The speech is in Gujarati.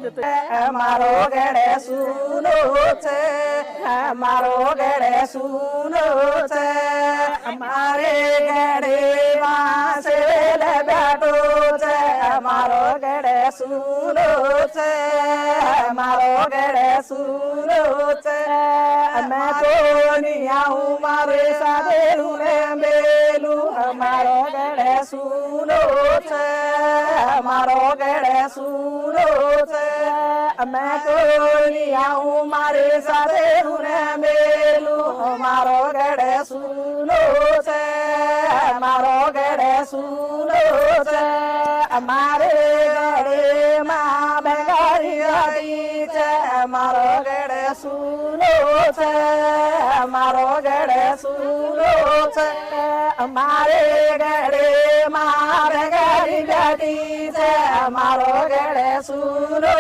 મારો ગળે સુનો છે, મારો ગળે સુનો છે, મારે ગળે વાસેલ બેઠો છે, મારો ગળે સુનો છે, મારો ગળે સુનો છે, મેં કોની આવું મારે સાથે રૂને મેલું, મારો ગળે સુનો છે, મારો ગળે સુનો છે, મેં કોની આવું મારે સાથે રૂને મેલું, મારો ગળે સુનો છે, મારો ગળે સુનો છે, મારે ગળે માં બેગારી હતી છે, મારો ગળે સુનો છે, મારો ગળે સુનો છે, મારે ગળે માં બેગારી હતી છે, મારો ગળે સુનો